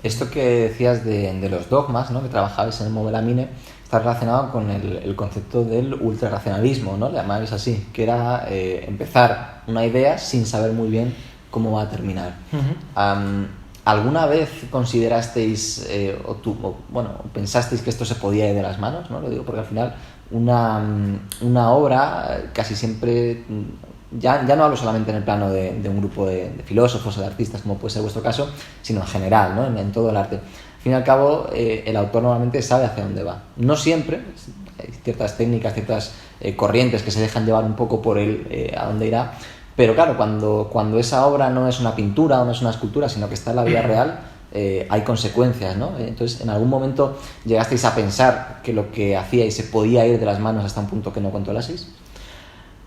Esto que decías de los dogmas, ¿no? Que trabajabais en el Movelamine, está relacionado con el concepto del ultrarracionalismo, ¿no? Le llamabais así, que era empezar una idea sin saber muy bien cómo va a terminar. Uh-huh. ¿Alguna vez considerasteis pensasteis que esto se podía ir de las manos? ¿No? Lo digo porque al final una obra casi siempre, ya no hablo solamente en el plano de un grupo de filósofos o de artistas, como puede ser vuestro caso, sino en general, ¿no? En todo el arte. Al fin y al cabo, el autor normalmente sabe hacia dónde va. No siempre, hay ciertas técnicas, ciertas corrientes que se dejan llevar un poco por él a dónde irá, pero claro, cuando esa obra no es una pintura o no es una escultura, sino que está en la vida real, hay consecuencias, ¿no? Entonces, ¿en algún momento llegasteis a pensar que lo que hacíais se podía ir de las manos hasta un punto que no controlaseis?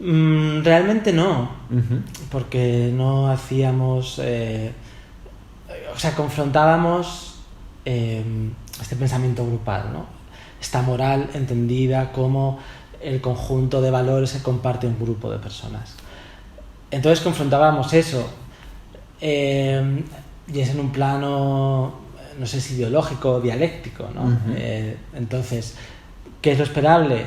Realmente no, Uh-huh. porque no hacíamos... confrontábamos este pensamiento grupal, ¿no? Esta moral entendida como el conjunto de valores que comparte un grupo de personas. Entonces confrontábamos eso, y es en un plano, no sé si ideológico o dialéctico, ¿no? Uh-huh. Entonces, ¿qué es lo esperable?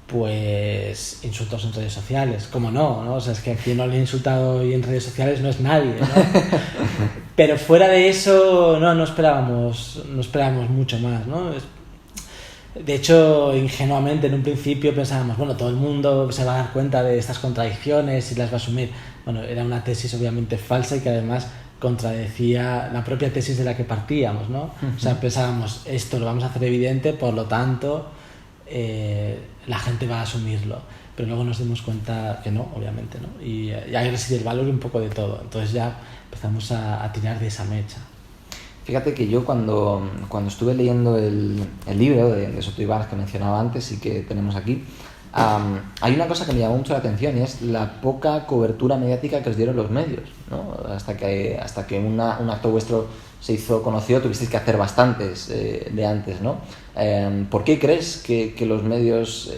Pues insultos en redes sociales, ¿cómo no? O sea, es que a quien no le he insultado hoy en redes sociales no es nadie, ¿no? Pero fuera de eso, no esperábamos mucho más, ¿no? De hecho, ingenuamente en un principio pensábamos, bueno, todo el mundo se va a dar cuenta de estas contradicciones y las va a asumir. Bueno, era una tesis obviamente falsa y que además contradecía la propia tesis de la que partíamos, ¿no? Uh-huh. O sea, pensábamos, esto lo vamos a hacer evidente, por lo tanto, la gente va a asumirlo. Pero luego nos dimos cuenta que no, obviamente, ¿no? Y ahí reside el valor un poco de todo. Entonces ya empezamos a tirar de esa mecha. Fíjate que yo cuando estuve leyendo el libro de Soto Ibáñez que mencionaba antes y que tenemos aquí, hay una cosa que me llamó mucho la atención y es la poca cobertura mediática que os dieron los medios, ¿no? Hasta que un acto vuestro se hizo conocido tuvisteis que hacer bastantes de antes, ¿no? ¿Por qué crees que los medios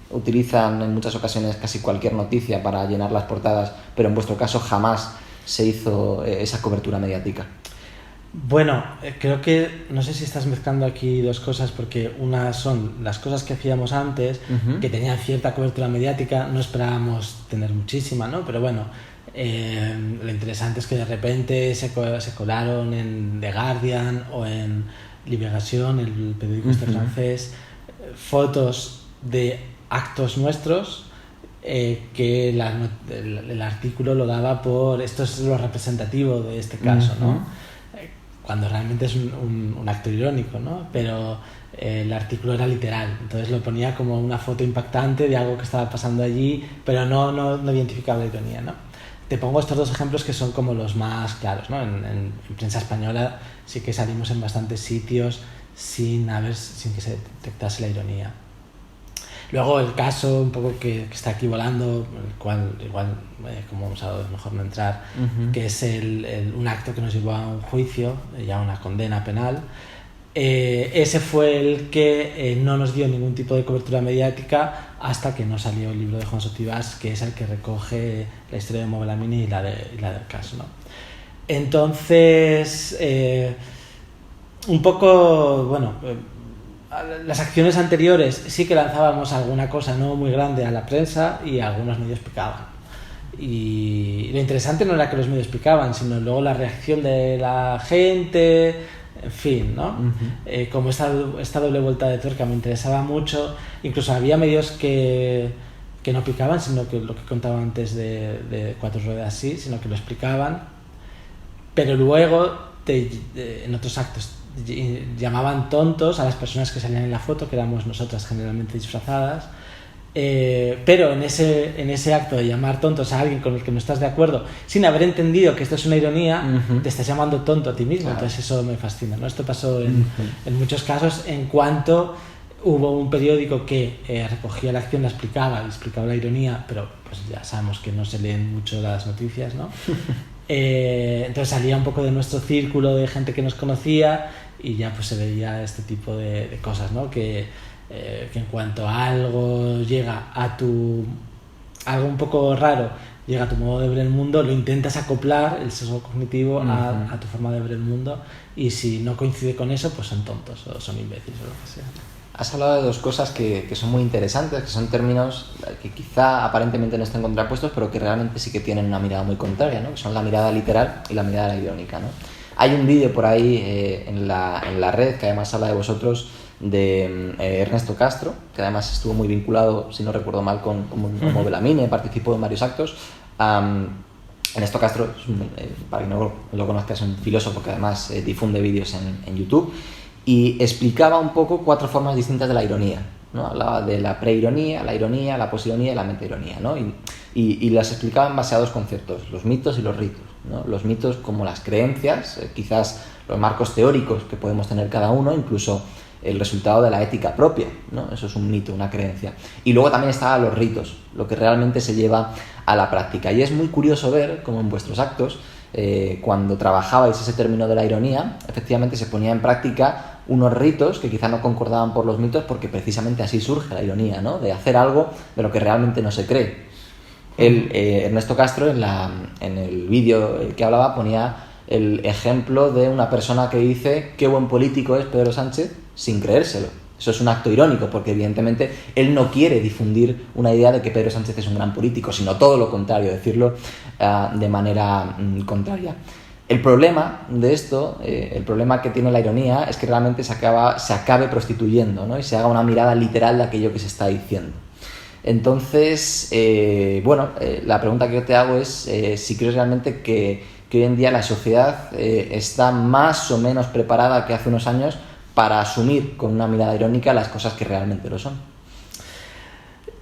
utilizan en muchas ocasiones casi cualquier noticia para llenar las portadas, pero en vuestro caso jamás se hizo esa cobertura mediática? Bueno, creo que, no sé si estás mezclando aquí dos cosas, porque una son las cosas que hacíamos antes, uh-huh, que tenían cierta cobertura mediática, no esperábamos tener muchísima, ¿no? Pero bueno, lo interesante es que de repente se colaron en The Guardian o en Libération, el periódico este francés, fotos de actos nuestros, que el artículo lo daba por esto es lo representativo de este caso, uh-huh, ¿no? Cuando realmente es un acto irónico, ¿no? Pero el artículo era literal, entonces lo ponía como una foto impactante de algo que estaba pasando allí, pero no identificaba la ironía, ¿no? Te pongo estos dos ejemplos que son como los más claros, ¿no? En prensa española sí que salimos en bastantes sitios sin que se detectase la ironía. Luego el caso un poco que está aquí volando, el cual igual, como hemos hablado, es mejor no entrar, uh-huh, que es un acto que nos llevó a un juicio, ya una condena penal. Ese fue el que no nos dio ningún tipo de cobertura mediática hasta que no salió el libro de Juan Soto Ibáñez, que es el que recoge la historia de Movelamine y la del caso, ¿no? Entonces, un poco, bueno, las acciones anteriores sí que lanzábamos alguna cosa no muy grande a la prensa y algunos medios picaban. Y lo interesante no era que los medios picaban, sino luego la reacción de la gente, en fin, ¿no? Uh-huh. Como esta doble vuelta de tuerca me interesaba mucho. Incluso había medios que no picaban, sino que lo que contaba antes de Cuatro Ruedas sí, sino que lo explicaban. Pero luego, en otros actos, llamaban tontos a las personas que salían en la foto, que éramos nosotras generalmente disfrazadas, pero en ese acto de llamar tontos a alguien con el que no estás de acuerdo, sin haber entendido que esto es una ironía, uh-huh, te estás llamando tonto a ti mismo, claro. Entonces eso me fascina, ¿no? Esto pasó en muchos casos. En cuanto hubo un periódico que recogía la acción, la explicaba la ironía, pero pues ya sabemos que no se leen mucho las noticias, ¿no? Entonces salía un poco de nuestro círculo de gente que nos conocía y ya pues se veía este tipo de cosas, ¿no? Que en cuanto a algo llega a algo un poco raro llega a tu modo de ver el mundo, lo intentas acoplar, el sesgo cognitivo, a tu forma de ver el mundo, y si no coincide con eso, pues son tontos o son imbéciles o lo que sea. Has hablado de dos cosas que son muy interesantes, que son términos que quizá aparentemente no estén contrapuestos, pero que realmente sí que tienen una mirada muy contraria, ¿no? Que son la mirada literal y la mirada irónica, ¿no? Hay un vídeo por ahí en la red que además habla de vosotros, de Ernesto Castro, que además estuvo muy vinculado, si no recuerdo mal, con Movelamine, participó en varios actos. Ernesto Castro, para quien no lo conozca, es un filósofo que además difunde vídeos en YouTube, y explicaba un poco 4 formas distintas de la ironía, ¿no? Hablaba de la preironía, la posironía y la metaironía, ¿no? Y las explicaba en base a 2 conceptos, los mitos y los ritos, ¿no? Los mitos como las creencias, quizás los marcos teóricos que podemos tener cada uno, incluso el resultado de la ética propia, ¿no? Eso es un mito, una creencia. Y luego también estaban los ritos, lo que realmente se lleva a la práctica. Y es muy curioso ver cómo en vuestros actos, cuando trabajabais ese término de la ironía, efectivamente se ponía en práctica unos ritos que quizá no concordaban por los mitos, porque precisamente así surge la ironía, ¿no? De hacer algo de lo que realmente no se cree. Ernesto Castro, en el vídeo que hablaba, ponía el ejemplo de una persona que dice qué buen político es Pedro Sánchez sin creérselo. Eso es un acto irónico, porque evidentemente él no quiere difundir una idea de que Pedro Sánchez es un gran político, sino todo lo contrario, decirlo de manera contraria. El problema de esto, el problema que tiene la ironía, es que realmente se acabe prostituyendo, ¿no? Y se haga una mirada literal de aquello que se está diciendo. Entonces, la pregunta que yo te hago es si crees realmente que hoy en día la sociedad está más o menos preparada que hace unos años para asumir con una mirada irónica las cosas que realmente lo son.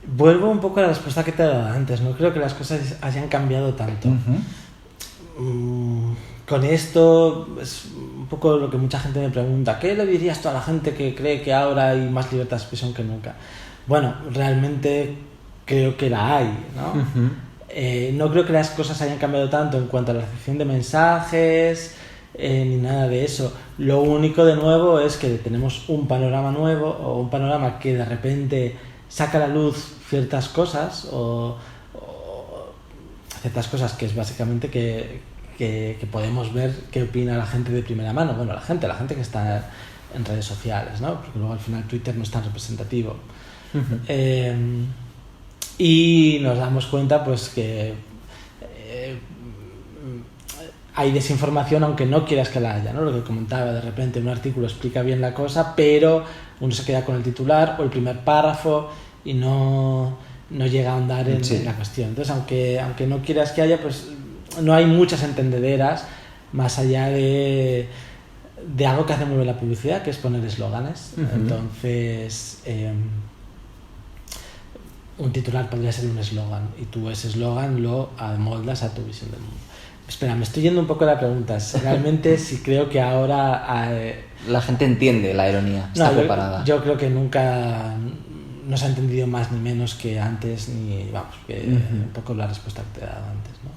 Vuelvo un poco a la respuesta que te he dado antes. No creo que las cosas hayan cambiado tanto. Con esto es un poco lo que mucha gente me pregunta: ¿qué le dirías tú a la gente que cree que ahora hay más libertad de expresión que nunca? Bueno, realmente creo que la hay, ¿no? No creo que las cosas hayan cambiado tanto en cuanto a la recepción de mensajes, ni nada de eso. Lo único de nuevo es que tenemos un panorama nuevo, o un panorama que de repente saca a la luz ciertas cosas, o ciertas cosas que es básicamente que podemos ver qué opina la gente de primera mano. Bueno, la gente que está en redes sociales, ¿no? Porque luego al final Twitter no es tan representativo. Y nos damos cuenta pues que hay desinformación aunque no quieras que la haya, ¿no? Lo que comentaba, de repente un artículo explica bien la cosa, pero uno se queda con el titular o el primer párrafo y no llega a ahondar en la cuestión. Entonces, aunque no quieras que haya, pues no hay muchas entendederas más allá de algo que hace muy bien la publicidad, que es poner eslóganes. Entonces, un titular podría ser un eslogan, y tú ese eslogan lo amoldas a tu visión del mundo. Espera, me estoy yendo un poco de la pregunta. Realmente sí creo que ahora la gente entiende la ironía, está preparada. Yo creo que nunca no se ha entendido más ni menos que antes, ni vamos, que un poco la respuesta que te he dado antes, ¿no?